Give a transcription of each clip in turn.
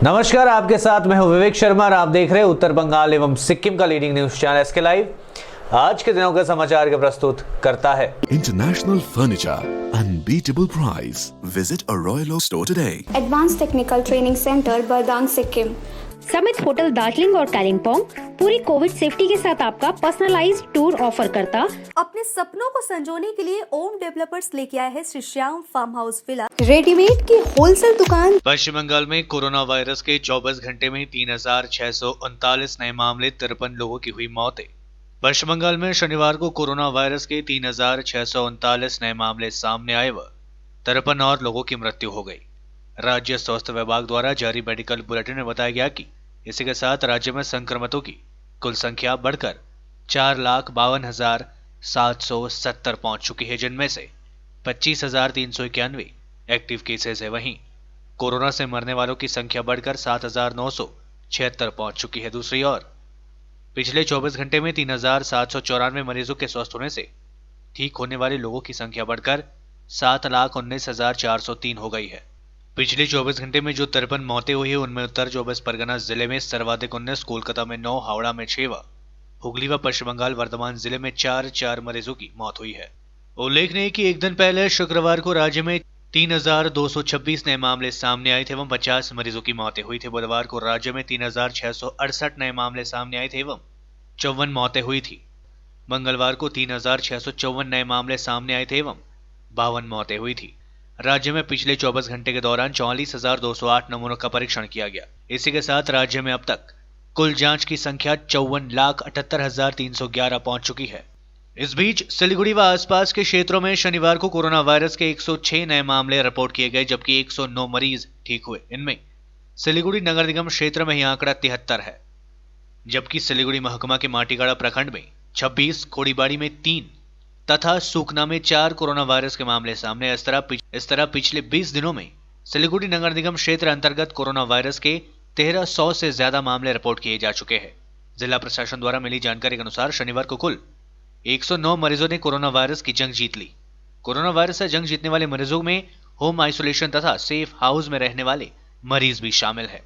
नमस्कार, आपके साथ मैं हूं विवेक शर्मा और आप देख रहे हैं उत्तर बंगाल एवं सिक्किम का leading news channel SK live. आज के दिनों के समाचार के प्रस्तुत करता है International Furniture, unbeatable price. Visit a Royal Oak store today. Advance technical training centre Bardang Sikkim. Summit Hotel Darjeeling और कालिम्पोंग पूरी कोविड सेफ्टी के साथ आपका पर्सनलाइज्ड टूर ऑफर करता। अपने सपनों को संजोने के लिए ओम डेवलपर्स लेके आया है Shri Shyam farm house villa. Readymade की होलसेल दुकान। पश्चिम बंगाल में कोरोना वायरस के 24 घंटे में 3,639 नए मामले, 53 लोगों की हुई मौतें। पश्चिम बंगाल में शनिवार को कोरोना वायरस के 3,639 नए मामले सामने आए व 53 और लोगों की मृत्यु हो गई। राज्य स्वास्थ्य विभाग द्वारा जारी मेडिकल बुलेटिन में बताया गया कि इसी के साथ राज्य में संक्रमितों की कुल संख्या बढ़कर 4,52,770 पहुंच चुकी है, जिनमें से 25,391 एक्टिव केसेस है। वहीं कोरोना से मरने वालों की संख्या बढ़कर 7,976 पहुंच चुकी है। दूसरी ओर पिछले 24 घंटे में 3,794 मरीजों के स्वस्थ होने से ठीक होने वाले लोगों की संख्या बढ़कर 7,19,403 हो गई है। पिछले 24 घंटे में जो 53 मौतें हुई है उनमें उत्तर 24 परगना जिले में सर्वाधिक 19, कोलकाता में 9, हावड़ा में 6 व हुगली व पश्चिम बंगाल वर्धमान जिले में 4 मरीजों की मौत हुई है। उल्लेखनीय है कि एक दिन पहले शुक्रवार को राज्य में 3,226 नए मामले सामने आए थे एवं 50 मरीजों की मौतें हुई थी। बुधवार को राज्य में 3,668 नए मामले सामने आए थे एवं 54 मौतें हुई थी। मंगलवार को 3,654 नए मामले सामने आए थे एवं 52 मौतें हुई थी। राज्य में पिछले 24 घंटे के दौरान 44,208 नमूनों का परीक्षण किया गया। इसी के साथ राज्य में अब तक कुल जांच की संख्या 54,78,311 पहुंच चुकी है। इस बीच सिलीगुड़ी व आसपास के क्षेत्रों में शनिवार को कोरोना वायरस के 106 नए मामले रिपोर्ट किए गए, जबकि 109 मरीज ठीक हुए। इनमें सिलीगुड़ी नगर निगम क्षेत्र में यह आंकड़ा 73 है, जबकि सिलीगुड़ी महकुमा के माटीगाड़ा प्रखंड में 26, खोड़ीबाड़ी में 3 तथा सूखना में 4 कोरोना वायरस के मामले सामने। इस तरह पिछले 20 दिनों में सिलीगुड़ी नगर निगम क्षेत्र अंतर्गत कोरोना वायरस के 1,300 से ज्यादा मामले रिपोर्ट किए जा चुके हैं। जिला प्रशासन द्वारा मिली जानकारी के अनुसार शनिवार को कुल 109 मरीजों ने कोरोना वायरस की जंग जीत ली। कोरोना वायरस से जंग जीतने वाले मरीजों में होम आइसोलेशन तथा सेफ हाउस में रहने वाले मरीज भी शामिल है।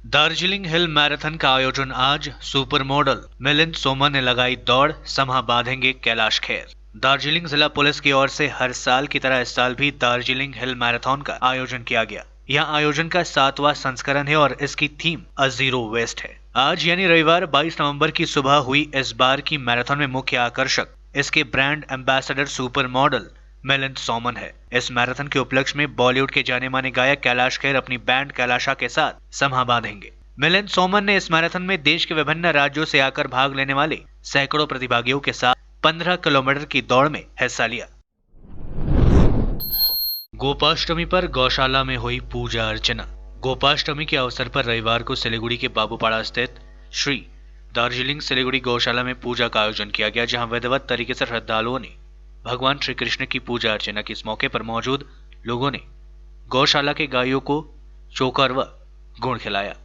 दार्जिलिंग हिल मैराथन का आयोजन आज। सुपर मॉडल मिलिंद सोमन ने लगाई दौड़, समा बांधेंगे कैलाश खेर। दार्जिलिंग जिला पुलिस की ओर से हर साल की तरह इस साल भी दार्जिलिंग हिल मैराथन का आयोजन किया गया। यह आयोजन का 7वां संस्करण है और इसकी थीम अ जीरो वेस्ट है। आज यानी रविवार 22 नवंबर की सुबह हुई इस बार की मैराथन में मुख्य आकर्षक इसके brand ambassador super model Milind Soman है। इस मैराथन के उपलक्ष्य में बॉलीवुड के जाने माने गायक कैलाश खेर अपनी बैंड कैलाशा के साथ समा बांधेंगे। मिलिंद सोमन ने इस मैराथन में देश के विभिन्न राज्यों से आकर भाग लेने वाले सैकड़ों प्रतिभागियों के साथ 15 किलोमीटर की दौड़ में हिस्सा लिया। गोपाष्टमी पर गौशाला में हुई पूजा अर्चना। गोपाष्टमी के अवसर पर रविवार को सिलीगुड़ी के बाबूपाड़ा स्थित श्री दार्जिलिंग सिलीगुड़ी गौशाला में पूजा का आयोजन किया गया, जहां विधिवत तरीके से श्रद्धालुओं ने भगवान श्री कृष्ण की पूजा अर्चना की। इस मौके पर मौजूद लोगों ने गौशाला के गायों को चोकर व गुड़ खिलाया।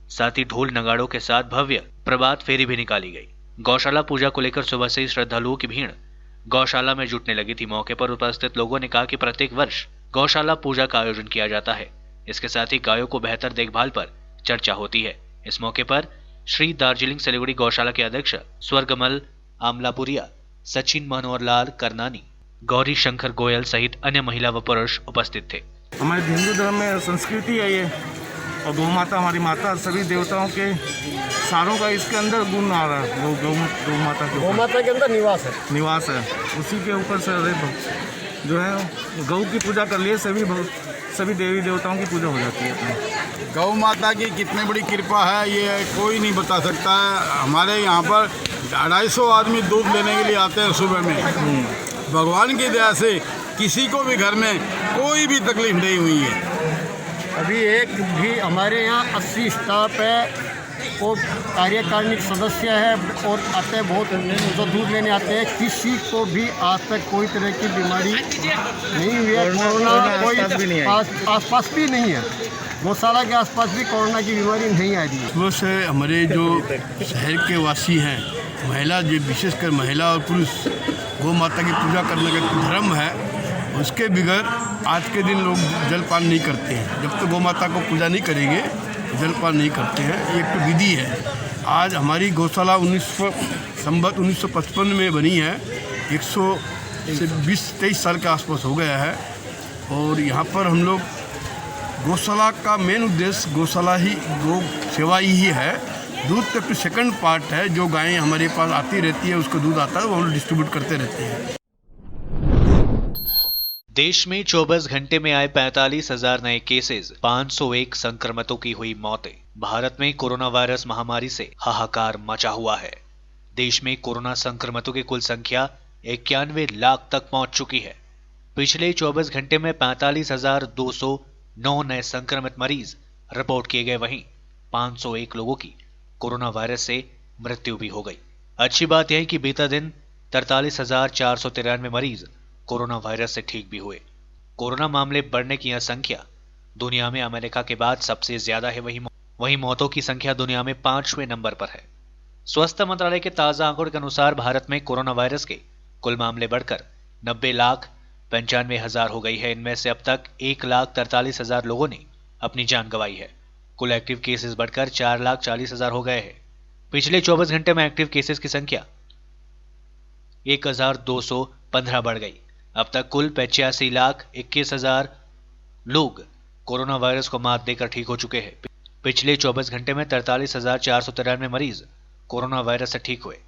साथ ही ढोल नगाड़ों के साथ भव्य प्रभात फेरी भी निकाली गई। गौशाला पूजा को लेकर सुबह से ही श्रद्धालुओं की भीड़ गौशाला में जुटने लगी थी। मौके पर उपस्थित लोगों ने कहा कि प्रत्येक वर्ष गौशाला पूजा का आयोजन किया जाता है। इसके साथ ही गायों को बेहतर देखभाल पर चर्चा होती है। इस मौके पर श्री दार्जिलिंग सिलीगुड़ी गौशाला के अध्यक्ष स्वर्गमल आमलापुरिया, सचिन मनोहर लाल करनानी, गौरी शंकर गोयल सहित अन्य महिला व पुरुष उपस्थित थे। हमारे हिंदू धर्म में संस्कृति है ये, और गौ माता हमारी माता, सभी देवताओं के सारों का इसके अंदर गुण आ रहा है। गौ माता के अंदर निवास है। उसी के ऊपर से जो है गौ की पूजा कर लिए सभी देवी देवताओं की पूजा हो जाती है। गौ माता की कितनी बड़ी कृपा है ये कोई नहीं बता सकता है। हमारे यहाँ पर 250 आदमी दूध लेने के लिए आते हैं सुबह में। भगवान की दया से किसी को भी घर में कोई भी तकलीफ नहीं हुई है। अभी एक भी हमारे यहाँ 80 स्टाफ है और कार्यकारिणी सदस्य है और आते हैं बहुत जो दूध लेने आते हैं। किसी को भी आज तक कोई तरह की बीमारी नहीं हुई है। कोरोना कोई आसपास भी नहीं है। गौशाला के आसपास भी कोरोना की बीमारी नहीं आ रही है। सुबह से हमारे जो शहर के वासी हैं, महिला, जो विशेषकर महिला और पुरुष गौ माता की पूजा करने का धर्म है, उसके बगैर आज के दिन लोग जलपान नहीं करते हैं। जब तक गौ माता को पूजा नहीं करेंगे जलपान नहीं करते हैं। ये एक तो विधि है। आज हमारी गौशाला 1955 में बनी है। 120-23 साल के आसपास हो गया है। और यहाँ पर हम लोग गौशाला का मेन उद्देश्य गौशाला ही गौ सेवा ही है। दूध तक तो सेकंड पार्ट है। जो गायें हमारे पास आती रहती है उसको दूध आता है वो हम लोग डिस्ट्रीब्यूट करते रहते हैं। देश में 24 घंटे में आए 45,000 नए केसेस, 501 संक्रमितों की हुई मौतें। भारत में कोरोना वायरस महामारी से हाहाकार मचा हुआ है। देश में कोरोना संक्रमितों की कुल संख्या 91 लाख तक पहुंच चुकी है। पिछले 24 घंटे में 45,209 नए संक्रमित मरीज रिपोर्ट किए गए। वहीं 501 लोगों की कोरोना वायरस से मृत्यु भी हो गई। अच्छी बात यह है कि बीता दिन 43,493 मरीज कोरोना वायरस से ठीक भी हुए। कोरोना मामले बढ़ने की यह संख्या दुनिया में अमेरिका के बाद सबसे ज्यादा है। वहीं मौतों की संख्या दुनिया में 5वें नंबर पर है। स्वास्थ्य मंत्रालय के ताजा आंकड़ों के अनुसार भारत में कोरोना वायरस के कुल मामले बढ़कर 90,95,000 हो गई है। इनमें से अब तक 1,43,000 लोगों ने अपनी जान गंवाई है। कुल एक्टिव केसेस बढ़कर 4,40,000 हो गए हैं। पिछले 24 घंटे में एक्टिव केसेस की संख्या 1,215 बढ़ गई। अब तक कुल 85,21,000 लोग कोरोना वायरस को मात देकर ठीक हो चुके हैं। पिछले 24 घंटे में 43,493 मरीज कोरोना वायरस से ठीक हुए।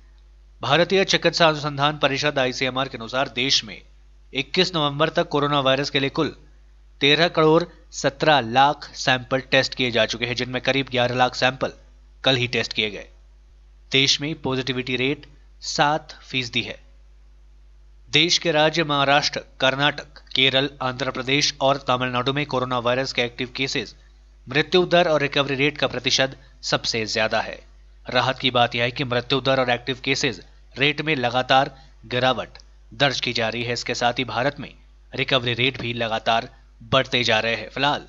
भारतीय चिकित्सा अनुसंधान परिषद ICMR के अनुसार देश में 21 नवंबर तक कोरोना वायरस के लिए कुल 13 करोड़ 17 लाख सैंपल टेस्ट किए जा चुके हैं, जिनमें करीब 11 लाख सैंपल कल ही टेस्ट किए गए। देश में पॉजिटिविटी रेट 7% है। देश के राज्य महाराष्ट्र, कर्नाटक, केरल, आंध्र प्रदेश और तमिलनाडु में कोरोना वायरस के एक्टिव केसेस, मृत्यु दर और रिकवरी रेट का प्रतिशत सबसे ज्यादा है। राहत की बात यह है कि मृत्यु दर और एक्टिव केसेस रेट में लगातार गिरावट दर्ज की जा रही है। इसके साथ ही भारत में रिकवरी रेट भी लगातार बढ़ते जा रहे हैं। फिलहाल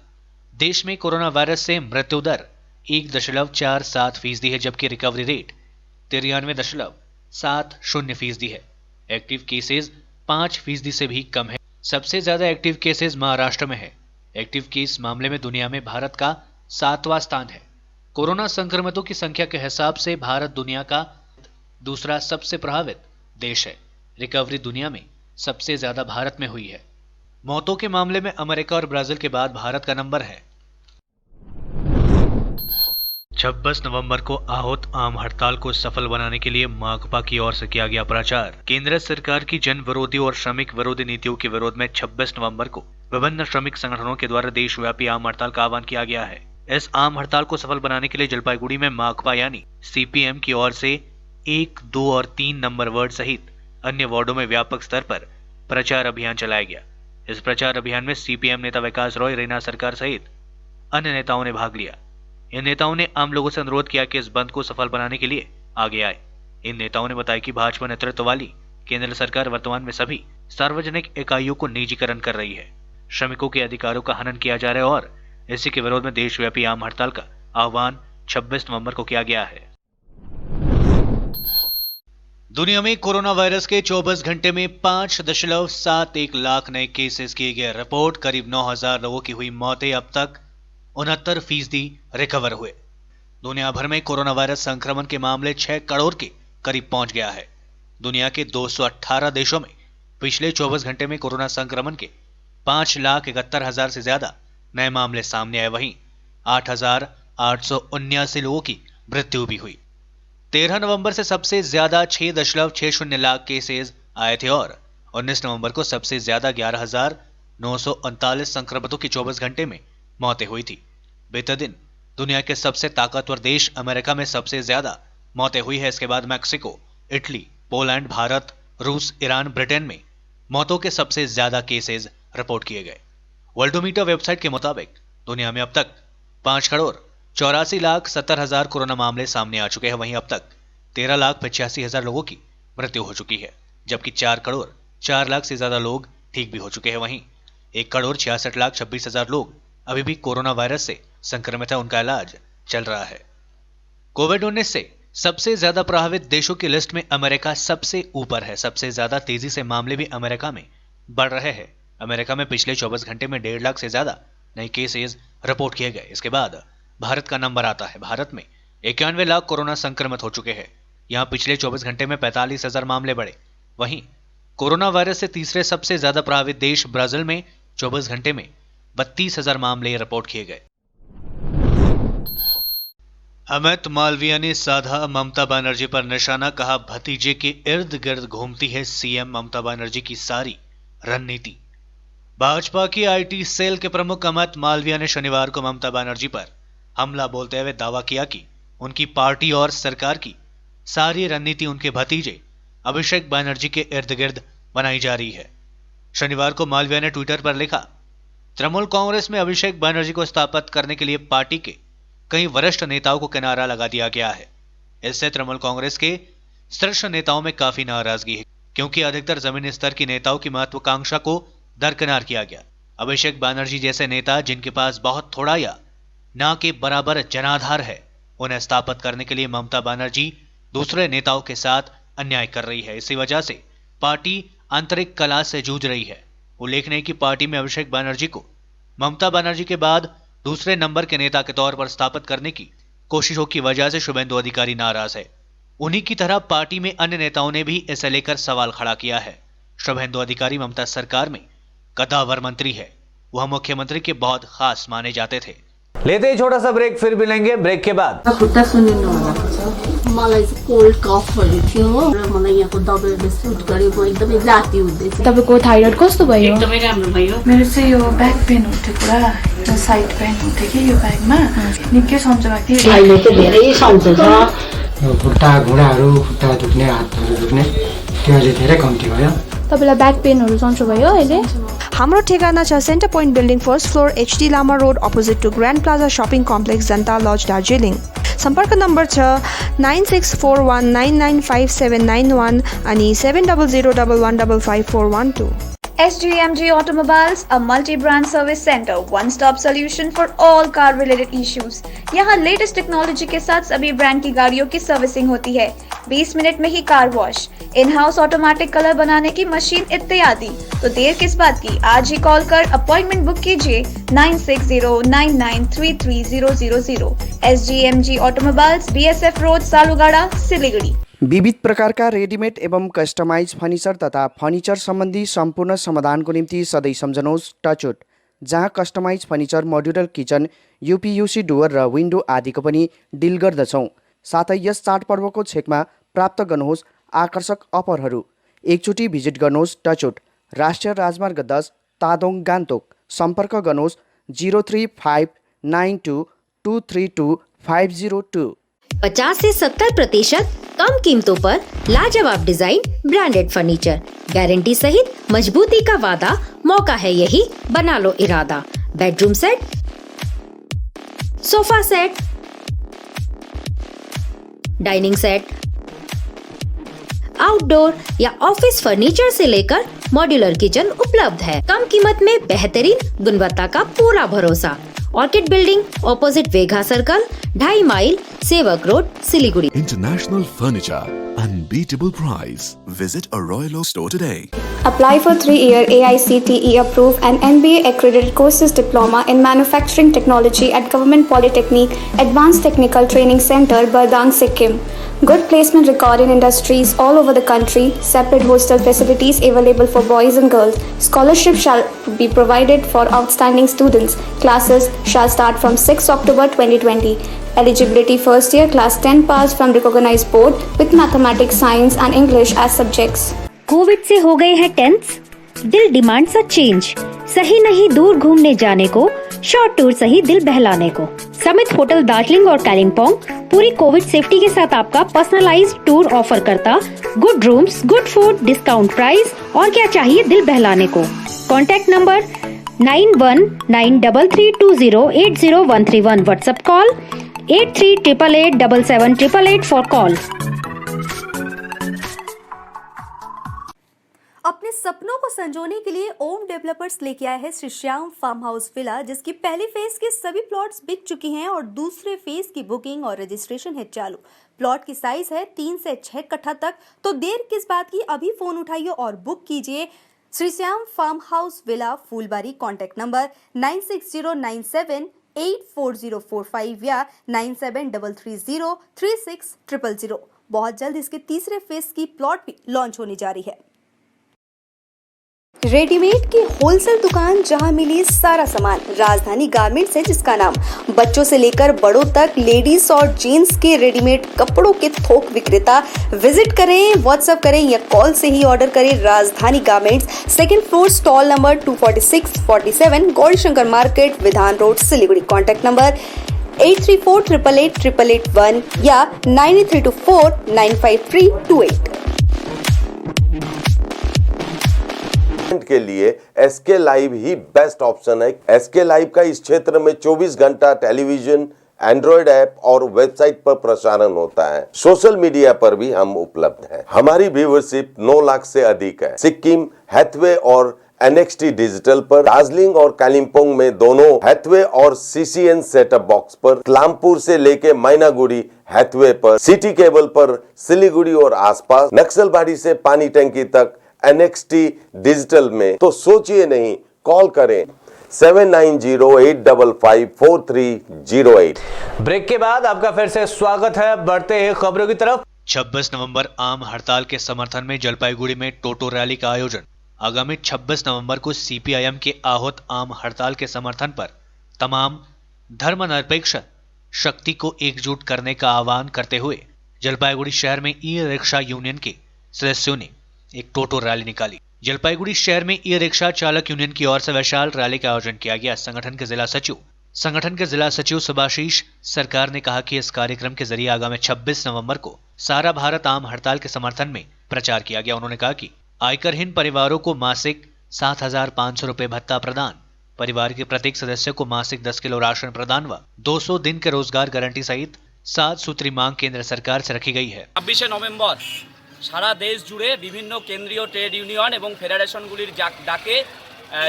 देश में कोरोना वायरस से मृत्यु दर 1.47% है, जबकि रिकवरी रेट 93.70% है। एक्टिव केसेस 5% से भी कम है। सबसे ज्यादा एक्टिव केसेस महाराष्ट्र में है। एक्टिव केस मामले में दुनिया में भारत का 7वां स्थान है। कोरोना संक्रमितों की संख्या के हिसाब से भारत दुनिया का दूसरा सबसे प्रभावित देश है। रिकवरी दुनिया में सबसे ज्यादा भारत में हुई है। मौतों के मामले में अमेरिका और ब्राजील के बाद भारत का नंबर है। 26 नवंबर को आहूत आम हड़ताल को सफल बनाने के लिए माकपा की ओर से किया गया प्रचार। केंद्र सरकार की जन विरोधी और श्रमिक विरोधी नीतियों के विरोध में 26 नवंबर को विभिन्न श्रमिक संगठनों के द्वारा देशव्यापी आम हड़ताल का आह्वान किया गया है। इस आम हड़ताल को सफल बनाने के लिए जलपाईगुड़ी में माकपा यानी CPM की ओर से 1, 2 और 3 नंबर वार्ड सहित अन्य वार्डों में व्यापक स्तर पर प्रचार अभियान चलाया गया। इस प्रचार अभियान में CPM नेता विकास रॉय, रेना सरकार सहित अन्य नेताओं ने भाग लिया। इन नेताओं ने आम लोगों से अनुरोध किया कि इस बंद को सफल बनाने के लिए आगे आए। इन नेताओं ने बताया कि भाजपा नेतृत्व वाली केंद्र सरकार वर्तमान में सभी सार्वजनिक इकाइयों को निजीकरण कर रही है, श्रमिकों के अधिकारों का हनन किया जा रहा है और इसी के विरोध में देशव्यापी आम हड़ताल का आह्वान 26 नवंबर को किया गया है। दुनिया में कोरोना वायरस के 24 घंटे में 5.71 लाख नए केसेस किए गए रिपोर्ट। करीब 9,000 लोगों की हुई मौतें। अब तक 69% रिकवर हुए। दुनिया भर में कोरोना वायरस संक्रमण के मामले 6 करोड़ के करीब पहुंच गया है। दुनिया के 218 देशों में पिछले 24 घंटे में कोरोना संक्रमण के 5,71,000 से ज्यादा नए मामले सामने आए। वहीं 8,879 लोगों की मृत्यु भी हुई। 13 नवंबर से सबसे ज्यादा 6.60 लाख केसेस आए थे और 19 नवंबर को सबसे ज्यादा 11,939 संक्रमितों की 24 घंटे में मौतें हुई थी। बीते दिन दुनिया के सबसे ताकतवर देश अमेरिका में सबसे ज्यादा मौतें हुई है। इसके बाद मैक्सिको, इटली, पोलैंड, भारत, रूस, ईरान, ब्रिटेन में मौतों के सबसे ज्यादा केसेस रिपोर्ट किए गए। वर्ल्डोमीटर वेबसाइट के मुताबिक दुनिया में अब तक 5,84,70,000 कोरोना मामले सामने आ चुके हैं। वहीं अब तक 13,85,000 लोगों की मृत्यु हो चुकी है, जबकि 4,04,00,000 से ज्यादा लोग ठीक भी हो चुके हैं। वहीं 1,66,26,000 लोग अभी भी कोरोना वायरस से संक्रमित है, उनका इलाज चल रहा है। कोविड-19 से सबसे ज्यादा प्रभावित देशों की लिस्ट में अमेरिका सबसे ऊपर है। सबसे ज्यादा तेजी से मामले भी अमेरिका में बढ़ रहे हैं। अमेरिका में पिछले 24 घंटे में 1.5 लाख से ज्यादा नए केसेस रिपोर्ट किए गए। इसके बाद भारत का नंबर आता है। भारत में 91 लाख कोरोना संक्रमित हो चुके हैं। यहाँ पिछले 24 घंटे में 45,000 मामले बढ़े। वहीं कोरोना वायरस से तीसरे सबसे ज्यादा प्रभावित देश ब्राजील में 24 घंटे में 32,000 मामले रिपोर्ट किए गए। अमित मालविया ने साधा ममता बनर्जी पर निशाना, कहा भतीजे के इर्द गिर्द घूमती है सीएम ममता बनर्जी की सारी रणनीति। भाजपा की आईटी सेल के प्रमुख अमित मालविया ने शनिवार को ममता बनर्जी पर हमला बोलते हुए दावा किया कि उनकी पार्टी और सरकार की सारी रणनीति उनके भतीजे अभिषेक बनर्जी के इर्द गिर्द बनाई जा रही है। शनिवार को मालविया ने ट्विटर पर लिखा, तृणमूल कांग्रेस में अभिषेक बनर्जी को स्थापित करने के लिए पार्टी के कई वरिष्ठ नेताओं को किनारा लगा दिया गया है। इससे तृणमूल कांग्रेस के शीर्ष नेताओं में काफी नाराजगी है, क्योंकि अधिकतर जमीनी स्तर की नेताओं की महत्वाकांक्षा को दरकिनार किया गया। अभिषेक बनर्जी जैसे नेता जिनके पास बहुत थोड़ा या ना के बराबर जनाधार है, उन्हें स्थापित करने के लिए ममता बनर्जी दूसरे नेताओं के साथ अन्याय कर रही है। इसी वजह से पार्टी आंतरिक कलह से जूझ रही है। उल्लेखनीय है कि पार्टी में अभिषेक बनर्जी को ममता बनर्जी के बाद दूसरे नंबर के नेता के तौर पर स्थापित करने की कोशिशों की वजह से शुभेंदु अधिकारी नाराज है। उन्हीं की तरह पार्टी में अन्य नेताओं ने भी इसे लेकर सवाल खड़ा किया है। शुभेंदु अधिकारी ममता सरकार में कद्दावर मंत्री है। वह मुख्यमंत्री के बहुत खास माने जाते थे। लेते ही छोटा सा ब्रेक, फिर मिलेंगे ब्रेक के बाद। मलाई चाहिँ कोल्ड कफहरू थियो र मलाई यहाँको दबाईले सुट गर्यो। म एकदमै जाती हुँदैछ। तपाईँको थाइरोइड कस्तो भयो? एकदमै राम्रो भयो। मेरो चाहिँ यो ब्याक पेन हुन्थ्यो पुरा, यो साइड पेन हुन्थ्यो कि यो ब्याकमा निकै सन्चो भएको थियो। अहिले चाहिँ धेरै सन्चो छ। यो खुट्टा घुँडाहरू, खुट्टा दुख्ने, हातहरू दुख्ने त्यो अहिले धेरै कम्ती भयो। तपाईँलाई ब्याक पेनहरू सन्चो भयो अहिले? हाम्रो ठेगाना छ centre point building, first floor, HD Lama road, opposite to grand plaza shopping complex, Janata lodge, Darjeeling. सम्पर्क नम्बर छ 9641995791 अनि 7001155412। SGMG Automobiles, a multi-brand service center, one-stop solution for all car-related issues. यहाँ लेटेस्ट टेक्नोलॉजी के साथ सभी ब्रांड की गाड़ियों की सर्विसिंग होती है। 20 मिनट में ही car wash, in house automatic colour बनाने की मशीन इत्यादि। तो देर किस बात की, आज ही कॉल कर अपॉइंटमेंट बुक कीजिए 9609933000। SGMG Automobiles, BSF road, Salugara, Siliguri. विविध प्रकारका रेडिमेड एवं कस्टमाइज फर्निचर तथा फर्निचर सम्बन्धी सम्पूर्ण समाधानको निम्ति सधैँ सम्झनुहोस् टचवुड, जहाँ customise furniture, modular kitchen, UPVC door र विन्डो आदिको पनि डिल गर्दछौँ। साथै यस चाडपर्वको छेकमा प्राप्त गर्नुहोस् आकर्षक अफरहरू। एकचोटि भिजिट गर्नुहोस् टचवुड, राष्ट्रिय राजमार्ग 10, तादोङ, गान्तोक। सम्पर्क गर्नुहोस् 035922322502। 50 से 70% कम कीमतों पर लाजवाब डिजाइन, ब्रांडेड फर्नीचर, गारंटी सहित मजबूती का वादा। मौका है यही, बना लो इरादा। Bedroom set, sofa set, dining set, outdoor या ऑफिस फर्नीचर से लेकर मॉड्यूलर किचन उपलब्ध है। कम कीमत में बेहतरीन गुणवत्ता का पूरा भरोसा। ऑर्किड बिल्डिंग, ऑपोजिट वेगा सर्कल, 2.5 माइल, सेवक road, Siliguri. International Furniture, unbeatable price. Visit a Royal Oak store today. Apply for 3-year AICTE approved and NBA accredited courses diploma in manufacturing technology at Government Polytechnic Advanced Technical Training Center, Bardang, Sikkim. Good placement record in industries all over the country. Separate hostel facilities available for boys and girls. Scholarship shall be provided for outstanding students. Classes shall start from 6 October 2020. Eligibility first year class 10 pass from recognized board with mathematics, science and English as subjects. Covid से हो गए हैं tense, दिल demand सा change. सही नहीं दूर घूमने जाने को, शॉर्ट टूर सही दिल बहलाने को। समित होटल दार्जिलिंग और कालिम्पोंग पूरी कोविड सेफ्टी के साथ आपका पर्सनलाइज्ड टूर ऑफर करता। Good rooms, good food, discount price और क्या चाहिए दिल बहलाने को। Contact number 919332080131। WhatsApp call 8388877888 for call. अपने सपनों को संजोने के लिए ओम डेवलपर्स लेके आया है Shri Shyam farm house villa, जिसकी पहली फेज के सभी प्लॉट्स बिक चुकी हैं और दूसरे फेज की बुकिंग और रजिस्ट्रेशन है चालू। प्लॉट की साइज है 3 से 6 कट्ठा तक। तो देर किस बात की, अभी फोन उठाइए और बुक कीजिए Shri Shyam farm house villa Phulbari contact number 9609784045 या 9733036000। बहुत जल्द इसके तीसरे फेज की प्लॉट भी लॉन्च होने जा रही है। रेडीमेड की होलसेल दुकान जहां मिली सारा सामान, राजधानी गारमेंट्स है जिसका नाम। बच्चों से लेकर बड़ों तक लेडीज और जेंट्स के रेडीमेड कपड़ों के थोक विक्रेता। विजिट करें, व्हाट्सएप करें या कॉल से ही ऑर्डर करें। राजधानी garments, 2nd floor, stall number 246-47, Gaurishankar market, विधान रोड, सिलीगुड़ी। कॉन्टैक्ट नंबर 8348888881 या 9324953228। के लिए एसके लाइव ही बेस्ट ऑप्शन है। एसके लाइव का इस क्षेत्र में 24 घंटा टेलीविजन, एंड्रॉइड ऐप और वेबसाइट पर प्रसारण होता है। सोशल मीडिया पर भी हम उपलब्ध हैं। हमारी व्यूवरशिप 9 लाख से अधिक है। सिक्किम, हैथवे और NXT डिजिटल पर, दार्जिलिंग और कालिम्पोंग में दोनों हैथवे और CCN सेटअप बॉक्स पर, क्लामपुर से लेके मैनागुड़ी हैथवे पर, सिटी केबल पर सिलीगुड़ी और आसपास, नक्सलबाड़ी से पानी टंकी तक NXT डिजिटल में। तो सोचिए नहीं, कॉल करें 7908554308। ब्रेक के बाद आपका फिर से स्वागत है। बढ़ते हैं खबरों की तरफ। 26 नवंबर आम हड़ताल के समर्थन में जलपाईगुड़ी में टोटो रैली का आयोजन। आगामी 26 नवंबर को CPIM के आहूत आम हड़ताल के समर्थन पर तमाम धर्मनिरपेक्ष शक्ति को एकजुट करने का आह्वान करते हुए जलपाईगुड़ी शहर में ई-रिक्शा यूनियन के सदस्यों ने एक टोटो रैली निकाली। जलपाईगुड़ी शहर में ई-रिक्शा चालक यूनियन की ओर से विशाल रैली का आयोजन किया गया। संगठन के जिला सचिव सुभाषीष सरकार ने कहा कि इस कार्यक्रम के जरिए आगामी 26 नवंबर को सारा भारत आम हड़ताल के समर्थन में प्रचार किया गया। उन्होंने कहा कि आयकरहीन परिवारों को मासिक 7,500 रुपए भत्ता प्रदान, परिवार के प्रत्येक सदस्य को मासिक 10 किलो राशन प्रदान व 200 दिन के रोजगार गारंटी सहित 7 सूत्री मांग केंद्र सरकार से रखी गई है। 26 नवंबर সারা দেশ জুড়ে বিভিন্ন কেন্দ্রীয় ট্রেড ইউনিয়ন এবং ফেডারেশনগুলির ডাকে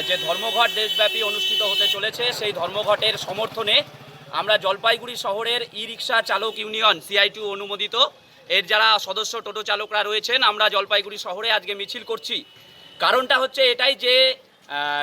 যে ধর্মঘট দেশব্যাপী অনুষ্ঠিত হতে চলেছে, সেই ধর্মঘটের সমর্থনে আমরা জলপাইগুড়ি শহরের ই-রিক্সা চালক ইউনিয়ন CITU অনুমোদিত এর যারা সদস্য টোটো চালকরা রয়েছেন, আমরা জলপাইগুড়ি শহরে আজকে মিছিল করছি। কারণটা হচ্ছে এটাই যে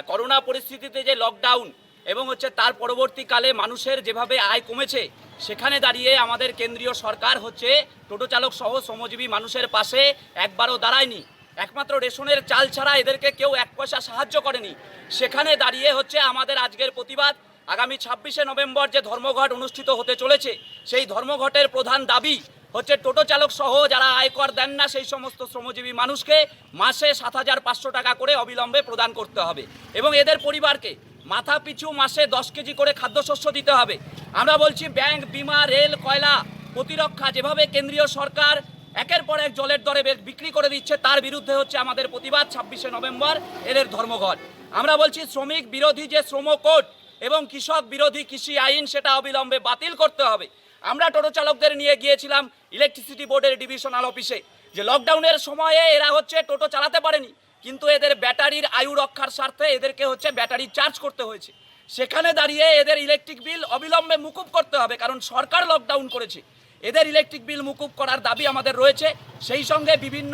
করোনা পরিস্থিতিতে যে লকডাউন এবং হচ্ছে তার পরবর্তীকালে মানুষের যেভাবে আয় কমেছে, সেখানে দাঁড়িয়ে আমাদের কেন্দ্রীয় সরকার হচ্ছে টোটো চালক সহ শ্রমজীবী মানুষের পাশে একবারও দাঁড়ায়নি। একমাত্র রেশনের চাল ছাড়া এদেরকে কেউ 1 পয়সা সাহায্য করেনি। সেখানে দাঁড়িয়ে হচ্ছে আমাদের আজকের প্রতিবাদ। আগামী 26 নভেম্বর যে ধর্মঘট অনুষ্ঠিত হতে চলেছে, সেই ধর্মঘটের প্রধান দাবি হচ্ছে টোটো চালক সহ যারা আয়কর দেন না সেই সমস্ত শ্রমজীবী মানুষকে মাসে 7,500 টাকা করে অবিলম্বে প্রদান করতে হবে এবং এদের পরিবারকে মাথা পিছু মাসে 10 কেজি করে খাদ্যশস্য দিতে হবে। আমরা বলছি ব্যাংক, বিমা, রেল, কয়লা, প্রতিরক্ষা যেভাবে কেন্দ্রীয় সরকার একের পর এক জলের দরে বিক্রি করে দিচ্ছে, তার বিরুদ্ধে হচ্ছে আমাদের প্রতিবাদ। 26 নভেম্বর এদের ধর্মঘট। আমরা বলছি শ্রমিক বিরোধী যে শ্রম কোড এবং কৃষক বিরোধী কৃষি আইন সেটা অবিলম্বে বাতিল করতে হবে। আমরা টোটো চালকদের নিয়ে গিয়েছিলাম ইলেকট্রিসিটি বোর্ডের ডিভিশনাল অফিসে, যে লকডাউনের সময়ে এরা হচ্ছে টোটো চালাতে পারেনি, কিন্তু এদের ব্যাটারির আয়ু রক্ষার স্বার্থে এদেরকে হচ্ছে ব্যাটারি চার্জ করতে হয়েছে। সেখানে দাঁড়িয়ে এদের ইলেকট্রিক বিল অবিলম্বে মুকুব করতে হবে, কারণ সরকার লকডাউন করেছে। এদের ইলেকট্রিক বিল মুকুব করার দাবি আমাদের রয়েছে। সেই সঙ্গে বিভিন্ন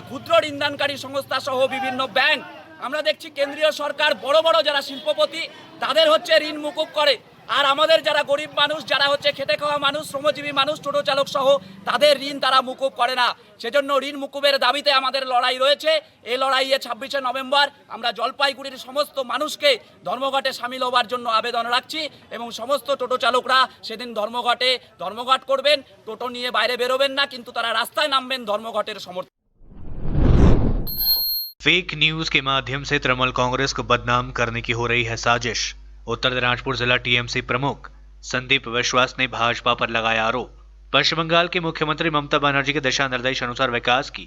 ক্ষুদ্র ঋণদানকারী সংস্থা সহ বিভিন্ন ব্যাংক, আমরা দেখছি কেন্দ্রীয় সরকার বড় বড় যারা শিল্পপতি তাদের হচ্ছে ঋণ মুকুব করে, আর আমাদের যারা গরিব মানুষ, যারা হচ্ছে খেটে খাওয়া মানুষ, শ্রমজীবী মানুষ, টোটো চালক সহ তাদের ঋণ তারা মুকুব করে না। সেজন্য ঋণ মুকুবের দাবিতে আমাদের লড়াই রয়েছে। এই লড়াইয়ে 26 নভেম্বর আমরা জলপাইগুড়ির সমস্ত মানুষকে ধর্মঘটে সামিল হওয়ার জন্য আবেদন রাখছি এবং সমস্ত টোটো চালকরা সেদিন ধর্মঘট করবেন, টোটো নিয়ে বাইরে বেরোবেন না, কিন্তু তারা রাস্তায় নামবেন ধর্মঘটের সমর্থন। फेक न्यूज के माध्यम से तृणमूल कांग्रेस को बदनाम करने की हो रही है साजिश। उत्तर दिनाजपुर जिला TMC प्रमुख संदीप विश्वास ने भाजपा पर लगाया आरोप। पश्चिम बंगाल के मुख्यमंत्री ममता बनर्जी के दिशा निर्देश अनुसार विकास की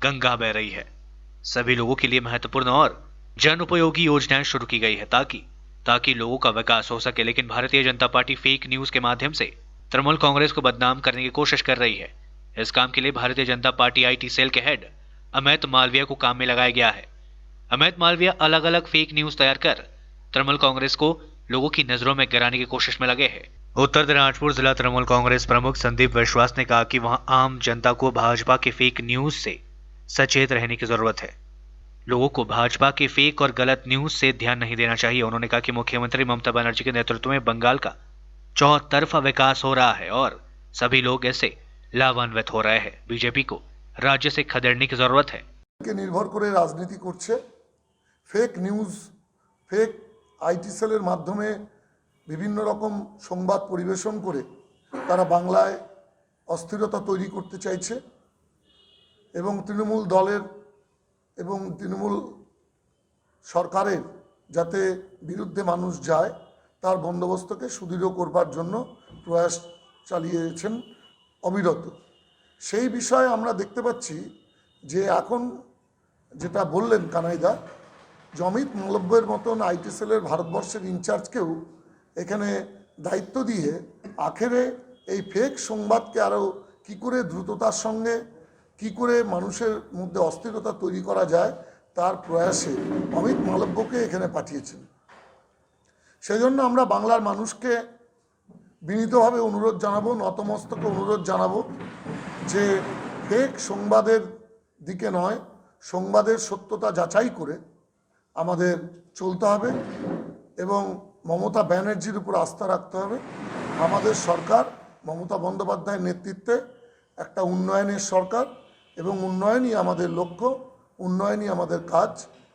गंगा बह रही है। सभी लोगों के लिए महत्वपूर्ण और जन उपयोगी योजनाएं शुरू की गई है ताकि लोगों का विकास हो सके। लेकिन Bharatiya Janata party fake news के माध्यम से तृणमूल कांग्रेस को बदनाम करने की कोशिश कर रही है। इस काम के लिए Bharatiya Janata party IT cell के हेड अमित मालविया को काम में लगाया गया है। अमित मालविया अलग अलग फेक न्यूज तैयार कर तृणमूल कांग्रेस को लोगों की नजरों में गिराने की कोशिश में लगे हैं। उत्तर दिनाजपुर जिला तृणमूल कांग्रेस प्रमुख संदीप विश्वास ने कहा कि वहां आम जनता को भाजपा के फेक न्यूज से सचेत रहने की जरूरत है। लोगों को भाजपा के फेक और गलत न्यूज से ध्यान नहीं देना चाहिए। उन्होंने कहा कि मुख्यमंत्री ममता बनर्जी के नेतृत्व में बंगाल का चौतरफा विकास हो रहा है और सभी लोग ऐसे लाभान्वित हो रहे हैं। बीजेपी को राज्य से खदेड़ने की जरूरत है। निर्भर करे राजनीति करছে फेक নিউজ फेक আইটি সেলের মাধ্যমে বিভিন্ন রকম সংবাদ পরিবেশন করে তারা বাংলায় অস্থিরতা তৈরি করতে চাইছে এবং তৃণমূল দলের এবং তৃণমূল সরকারের যাতে বিরুদ্ধে মানুষ যায় তার বন্দোবস্তকে সুদৃঢ় করবার জন্য প্রয়াস চালিয়েছেন অবিরত। সেই বিষয়ে আমরা দেখতে পাচ্ছি যে এখন যেটা বললেন কানাইদা, অমিত মালব্যের মতন আইটি সেলের ভারতবর্ষের ইনচার্জকেও এখানে দায়িত্ব দিয়ে আখেরে এই ফেক সংবাদকে আরও কী করে দ্রুততার সঙ্গে কী করে মানুষের মধ্যে অস্থিরতা তৈরি করা যায় তার প্রয়াসে অমিত মালব্যকে এখানে পাঠিয়েছেন। সেজন্য আমরা বাংলার মানুষকে বিনীতভাবে অনুরোধ জানাবো, নতমস্তকে অনুরোধ জানাবো যে ফেক সংবাদের দিকে নয়, সংবাদের সত্যতা যাচাই করে আমাদের চলতে হবে এবং মমতা ব্যানার্জির উপর আস্থা রাখতে হবে। আমাদের সরকার মমতা বন্দ্যোপাধ্যায়ের নেতৃত্বে একটা উন্নয়নের সরকার এবং উন্নয়নই আমাদের লক্ষ্য, উন্নয়নই আমাদের কাজ।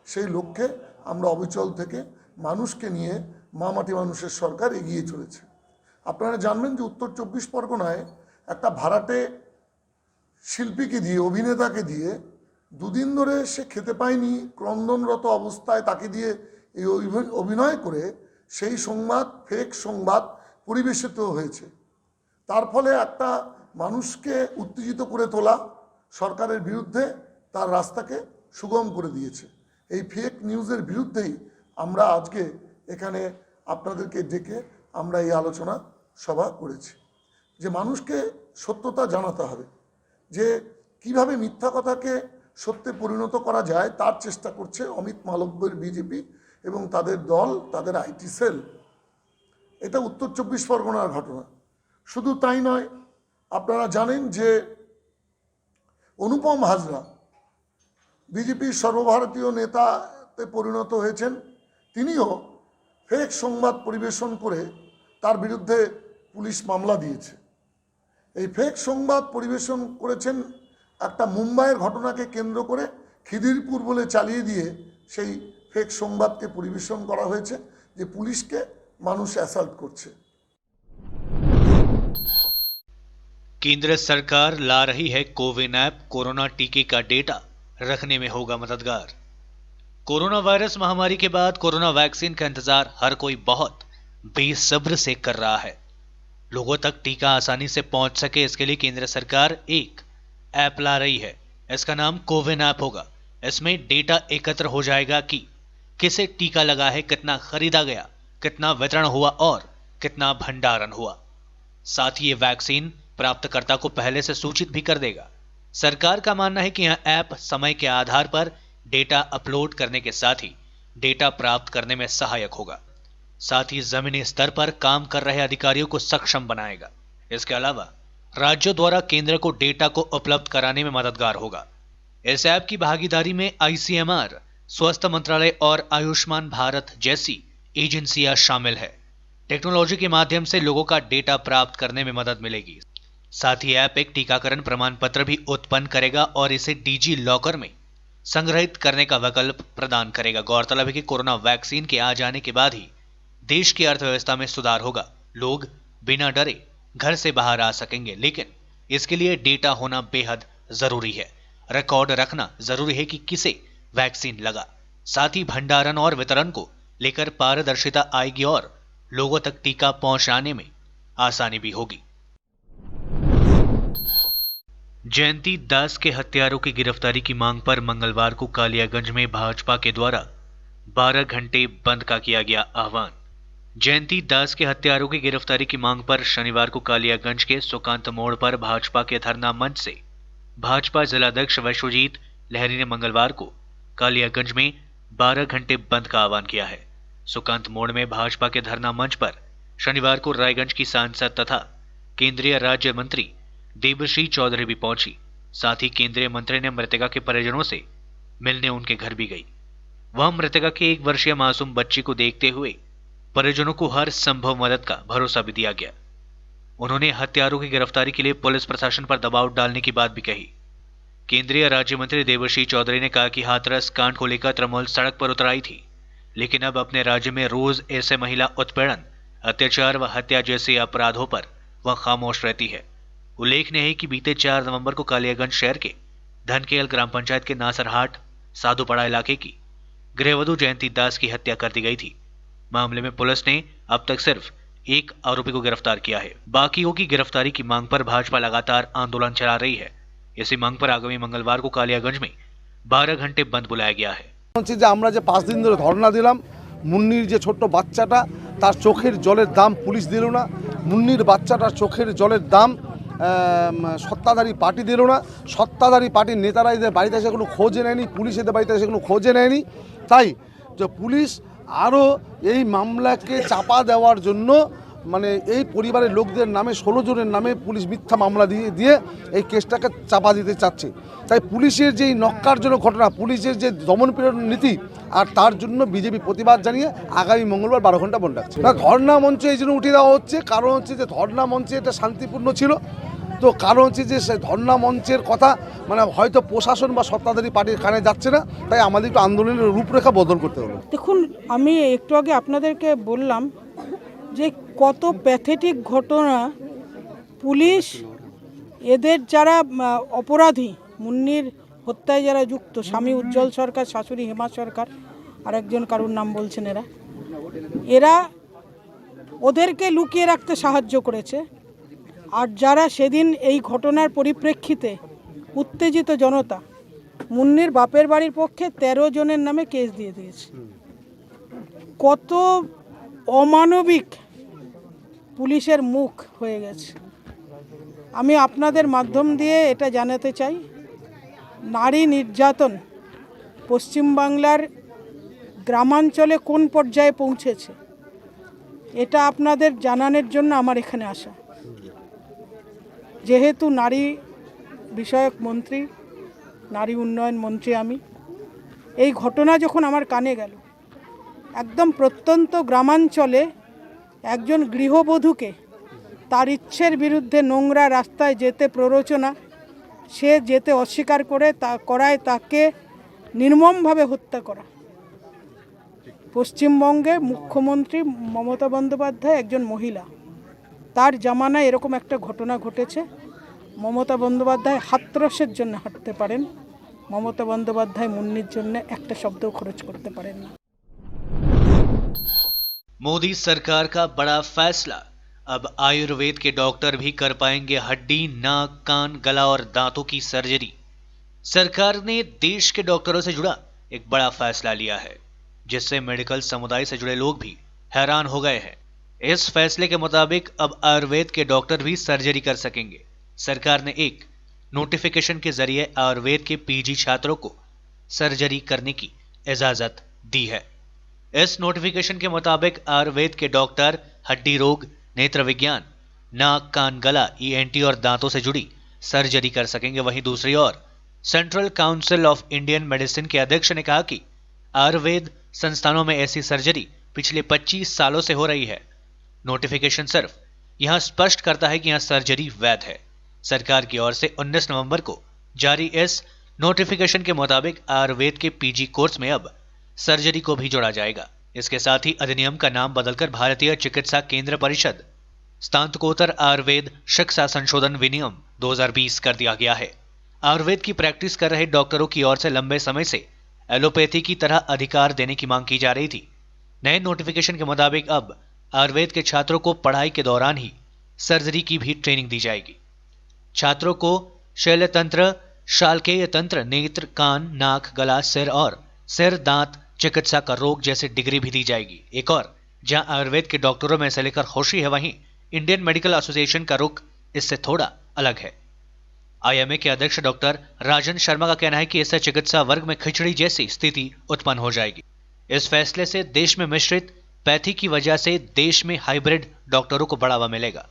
সেই লক্ষ্যে আমরা অবিচল থেকে মানুষকে নিয়ে মামাটি মানুষের সরকার এগিয়ে চলেছে। আপনারা জানবেন যে উত্তর 24 পরগনায় একটা ভাড়াটে শিল্পীকে দিয়ে, অভিনেতাকে দিয়ে দুদিন ধরে সে খেতে পায়নি, ক্রন্দনরত অবস্থায় তাকে দিয়ে এই অভিনয় করে সেই সংবাদ, ফেক সংবাদ পরিবেশিত হয়েছে। তার ফলে একটা মানুষকে উত্তেজিত করে তোলা সরকারের বিরুদ্ধে তার রাস্তাকে সুগম করে দিয়েছে। এই ফেক নিউজের বিরুদ্ধেই আমরা আজকে এখানে আপনাদেরকে ডেকে আমরা এই আলোচনা সভা করেছি যে মানুষকে সত্যতা জানাতে হবে, যে কিভাবে মিথ্যা কথাকে সত্যে পরিণত করা যায় তার চেষ্টা করছে অমিত মালব্যের বিজেপি এবং তাদের দল, তাদের আইটি সেল। এটা উত্তর 24 পরগনার ঘটনা। শুধু তাই নয়, আপনারা জানেন যে অনুপম হাজরা বিজেপির সর্বভারতীয় নেতাতে পরিণত হয়েছেন। তিনিও ফেক সংবাদ পরিবেশন করে তার বিরুদ্ধে পুলিশ মামলা দিয়েছে। এই ফেক সংবাদ পরিবেশন করেছেন একটা মুম্বাইয়ের ঘটনাকে কেন্দ্র করে, খিদিরপুর বলে চালিয়ে দিয়ে সেই ফেক সংবাদকে পরিবেশন করা হয়েছে যে পুলিশকে মানুষ অ্যাসাল্ট করছে। केंद्र सरकार ला रही है कोविन ऐप, कोरोना टीके का डेटा रखने में होगा मददगार। कोरोना वायरस महामारी के बाद कोरोना वैक्सीन का इंतजार हर कोई बहुत बेसब्र से कर रहा है। लोगों तक टीका आसानी से पहुंच सके, इसके लिए केंद्र सरकार एक ऐप ला रही है। इसका नाम कोविन ऐप होगा। इसमें डेटा एकत्र हो जाएगा कि किसे टीका लगा है, कितना खरीदा गया, कितना वितरण हुआ और कितना भंडारण हुआ। साथ ही ये वैक्सीन प्राप्तकर्ता को पहले से सूचित भी कर देगा। सरकार का मानना है कि यह ऐप समय के आधार पर डेटा अपलोड करने के साथ ही डेटा प्राप्त करने में सहायक होगा। साथ ही जमीनी स्तर पर काम कर रहे अधिकारियों को सक्षम बनाएगा। इसके अलावा राज्यों द्वारा केंद्र को डेटा को उपलब्ध कराने में मददगार होगा। इस ऐप की भागीदारी में ICMR, स्वास्थ्य मंत्रालय और आयुष्मान भारत जैसी एजेंसियां शामिल है। टेक्नोलॉजी के माध्यम से लोगों का डेटा प्राप्त करने में मदद मिलेगी। साथ ही ऐप एक टीकाकरण प्रमाण पत्र भी उत्पन्न करेगा और इसे डिजी लॉकर में संग्रहित करने का विकल्प प्रदान करेगा। गौरतलब है कि कोरोना वैक्सीन के आ जाने के बाद ही देश की अर्थव्यवस्था में सुधार होगा। लोग बिना डरे घर से बाहर आ सकेंगे, लेकिन इसके लिए डेटा होना बेहद जरूरी है। रिकॉर्ड रखना जरूरी है कि किसे वैक्सीन लगा। साथ ही भंडारण और वितरण को लेकर पारदर्शिता आएगी और लोगों तक टीका पहुंचाने में आसानी भी होगी। जयंती दास के हत्यारों की गिरफ्तारी की मांग पर मंगलवार को कालियागंज में भाजपा के द्वारा 12 घंटे बंद का किया गया आह्वान। जयंती दास के हत्यारों की गिरफ्तारी की मांग पर शनिवार को कालियागंज के सुकांत मोड़ पर भाजपा के धरना मंच से भाजपा जिलाध्यक्ष विश्वजीत लहरी ने मंगलवार को कालियागंज में 12 घंटे बंद का आह्वान किया है। सुकांत मोड़ में भाजपा के धरना मंच पर शनिवार को रायगंज की सांसद तथा केंद्रीय राज्य मंत्री देबश्री चौधरी भी पहुंची। साथ ही केंद्रीय मंत्री ने मृतका के परिजनों से मिलने उनके घर भी गई। वह मृतका के 1 वर्षीय मासूम बच्ची को देखते हुए परिजनों को हर संभव मदद का भरोसा भी दिया गया। उन्होंने हत्यारों की गिरफ्तारी के लिए पुलिस प्रशासन पर दबाव डालने की बात भी कही। केंद्रीय राज्य मंत्री देवर्षि चौधरी ने कहा कि हाथरस कांड को लेकर तृणमूल सड़क पर उतर आई थी, लेकिन अब अपने राज्य में रोज ऐसे महिला उत्पीड़न, अत्याचार व हत्या जैसे अपराधों पर वह खामोश रहती है। उल्लेखनीय है कि बीते 4 नवंबर को कालियागंज शहर के धनकेल ग्राम पंचायत के नासरहाट साधुपड़ा इलाके की गृहवधू जयंती दास की हत्या कर दी गई थी। मामले में पुलिस ने अब तक सिर्फ 1 आरोपी को गिरफ्तार किया है। बाकियों की गिरफ्तारी की मांग पर भाजपा लगातार आंदोलन चला रही है। इसी मांग पर आगामी मंगलवार को कालियागंज में 12 घंटे बंद बुलाया गया है। আমরা যে 5 দিন ধরে ধর্ণা দিলাম, মুন্নির যে ছোট্ট বাচ্চাটা তার চোখের জলের দাম পুলিশ দিল না, মুন্নির বাচ্চাটার চোখের জলের দাম সত্তাধারী পার্টি দিল না, সত্তাধারী পার্টির নেতারা এদের বাড়িতে এসে কোনো খোঁজ নেয়নি, পুলিশ এদের বাড়িতে এসে কোনো খোঁজ নেয়নি। তাই যে পুলিশ আরও এই মামলাকে চাপা দেওয়ার জন্য মানে এই পরিবারের লোকদের নামে 16 জনের নামে পুলিশ মিথ্যা মামলা দিয়ে এই কেসটাকে চাপা দিতে চাচ্ছে। তাই পুলিশের যে নক্কারজনক ঘটনা, পুলিশের যে দমনপীড়ন নীতি, আর তার জন্য বিজেপি প্রতিবাদ জানিয়ে আগামী মঙ্গলবার 12 ঘন্টা বন্ধ রাখছে। না, ধর্ণা মঞ্চ এই জন্য উঠিয়ে দেওয়া হচ্ছে, কারণ হচ্ছে যে ধর্ণা মঞ্চে এটা শান্তিপূর্ণ ছিল, তো কারণ হচ্ছে যে সেই ধর্ণা মঞ্চের কথা মানে হয়তো প্রশাসন বা সত্তাধারী পার্টির কানে যাচ্ছে না, তাই আমাদের একটু আন্দোলনের রূপরেখা বদল করতে হলো। দেখুন, আমি একটু আগে আপনাদেরকে বললাম যে কত প্যাথেটিক ঘটনা। পুলিশ এদের যারা অপরাধী, মুন্নির হত্যায় যারা যুক্ত, স্বামী উজ্জ্বল সরকার, শাশুড়ি হেমা সরকার, আর একজন কারুর নাম বলছেন, এরা ওদেরকে লুকিয়ে রাখতে সাহায্য করেছে। আর যারা সেদিন এই ঘটনার পরিপ্রেক্ষিতে উত্তেজিত জনতা, মুন্নির বাপের বাড়ির পক্ষে 13 জনের নামে কেস দিয়ে দিয়েছে। কত অমানবিক পুলিশের মুখ হয়ে গেছে। আমি আপনাদের মাধ্যম দিয়ে এটা জানাতে চাই, নারী নির্যাতন পশ্চিমবাংলার গ্রামাঞ্চলে কোন পর্যায়ে পৌঁছেছে এটা আপনাদের জানানোর জন্য আমার এখানে আসা। যেহেতু নারী বিষয়ক মন্ত্রী, নারী উন্নয়ন মন্ত্রী আমি, এই ঘটনা যখন আমার কানে গেল, একদম প্রত্যন্ত গ্রামাঞ্চলে একজন গৃহবধূকে তার ইচ্ছের বিরুদ্ধে নোংরা রাস্তায় যেতে প্ররোচনা, সে যেতে অস্বীকার করায় তাকে নির্মমভাবে হত্যা করা। পশ্চিমবঙ্গে মুখ্যমন্ত্রী মমতা বন্দ্যোপাধ্যায় একজন মহিলা, তার জামানায় এরকম একটা ঘটনা ঘটেছে। মমতা বন্দ্যোপাধ্যায় হাতরসের জন্য হাঁটতে পারেন, মমতা বন্দ্যোপাধ্যায় মুন্নির জন্য একটা শব্দও খরচ করতে পারেন না। मोदी सरकार का बड़ा फैसला, अब आयुर्वेद के डॉक्टर भी कर पाएंगे हड्डी, नाक, कान, गला और दांतों की सर्जरी। सरकार ने देश के डॉक्टरों से जुड़ा एक बड़ा फैसला लिया है, जिससे मेडिकल समुदाय से जुड़े लोग भी हैरान हो गए हैं। इस फैसले के मुताबिक अब आयुर्वेद के डॉक्टर भी सर्जरी कर सकेंगे। सरकार ने एक नोटिफिकेशन के जरिए आयुर्वेद के पीजी छात्रों को सर्जरी करने की इजाजत दी है। इस नोटिफिकेशन के मुताबिक आयुर्वेद के डॉक्टर हड्डी रोग, नेत्र विज्ञान, नाक, कान, गला, ENT और दांतों से जुड़ी सर्जरी कर सकेंगे। वहीं दूसरी ओर central council of Indian medicine के अध्यक्ष ने कहा कि आयुर्वेद संस्थानों में ऐसी सर्जरी पिछले 25 सालों से हो रही है। नोटिफिकेशन सिर्फ यहां स्पष्ट करता है कि यहां सर्जरी वैध है। सरकार की ओर से 19 नवंबर को जारी इस नोटिफिकेशन के मुताबिक आयुर्वेद के PG कोर्स में अब सर्जरी को भी जोड़ा जाएगा। इसके साथ ही अधिनियम का नाम बदलकर भारतीय चिकित्सा केंद्र परिषद स्नातकोत्तर आयुर्वेद शिक्षा संशोधन विनियम 2020 कर दिया गया है। आयुर्वेद की प्रैक्टिस कर रहे डॉक्टरों की ओर से लंबे समय से एलोपैथी की तरह अधिकार देने की मांग की जा रही थी। नए नोटिफिकेशन के मुताबिक अब आयुर्वेद के छात्रों को पढ़ाई के दौरान ही सर्जरी की भी ट्रेनिंग दी जाएगी। छात्रों को शल्य तंत्र, शालकेय तंत्र, नेत्र, कान, नाक, गला, सिर और सिर दांत चिकित्सा का रोग जैसे डिग्री भी दी जाएगी। एक और जहां आयुर्वेद के डॉक्टरों में इसे लेकर खुशी है, वहीं इंडियन मेडिकल एसोसिएशन का रुख इससे थोड़ा अलग है। IMA के अध्यक्ष डॉक्टर राजन शर्मा का कहना है कि इससे चिकित्सा वर्ग में खिचड़ी जैसी स्थिति उत्पन्न हो जाएगी। इस फैसले से देश में मिश्रित पैथी की वजह से देश में हाइब्रिड डॉक्टरों को बढ़ावा मिलेगा।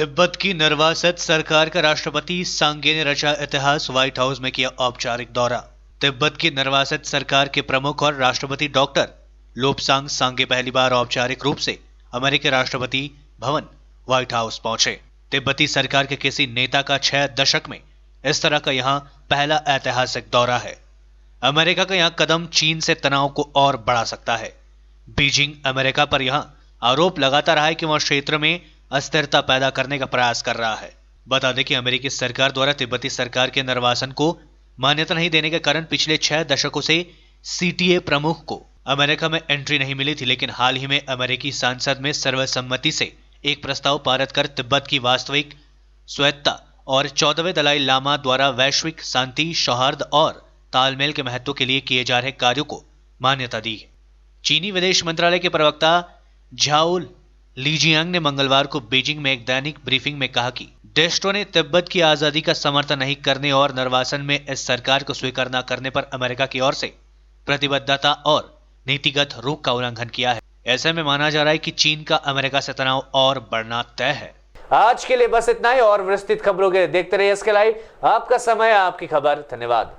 तिब्बत की निर्वासित सरकार का राष्ट्रपति सांगे ने रचा इतिहास, व्हाइट हाउस में किया औपचारिक दौरा। तिब्बत की निर्वासित सरकार के प्रमुख और राष्ट्रपति डॉक्टर लोब्सांग सांगे पहली बार औपचारिक रूप से अमेरिकी राष्ट्रपति भवन व्हाइट हाउस पहुंचे। तिब्बती सरकार के किसी नेता का 6 दशक में इस तरह का यहां पहला ऐतिहासिक दौरा है। अमेरिका का यहां कदम चीन से तनाव को और बढ़ा सकता है। बीजिंग अमेरिका पर यहां आरोप लगाता रहा है कि वह क्षेत्र में अस्थिरता पैदा करने का प्रयास कर रहा है। बता दें कि अमेरिकी सरकार द्वारा तिब्बती सरकार के निर्वासन को मान्यता नहीं देने के कारण पिछले 6 दशकों से सीटीए प्रमुख को अमेरिका में एंट्री नहीं मिली थी, लेकिन हाल ही में अमेरिकी संसद में सर्वसम्मति से एक प्रस्ताव पारित कर तिब्बत की वास्तविक स्वायत्तता और 14वें दलाई लामा द्वारा वैश्विक शांति, सौहार्द और तालमेल के महत्व के लिए किए जा रहे कार्यों को मान्यता दी है। चीनी विदेश मंत्रालय के प्रवक्ता झाओ लीजियांग ने मंगलवार को बीजिंग में एक दैनिक ब्रीफिंग में कहा कि देशों ने तिब्बत की आजादी का समर्थन नहीं करने और निर्वासन में इस सरकार को स्वीकार न करने पर अमेरिका की ओर से प्रतिबद्धता और नीतिगत रुख का उल्लंघन किया है। ऐसे में माना जा रहा है कि चीन का अमेरिका से तनाव और बढ़ना तय है। आज के लिए बस इतना ही और विस्तृत खबरों के लिए देखते रहिए SK लाइव, आपका समय आपकी खबर। धन्यवाद।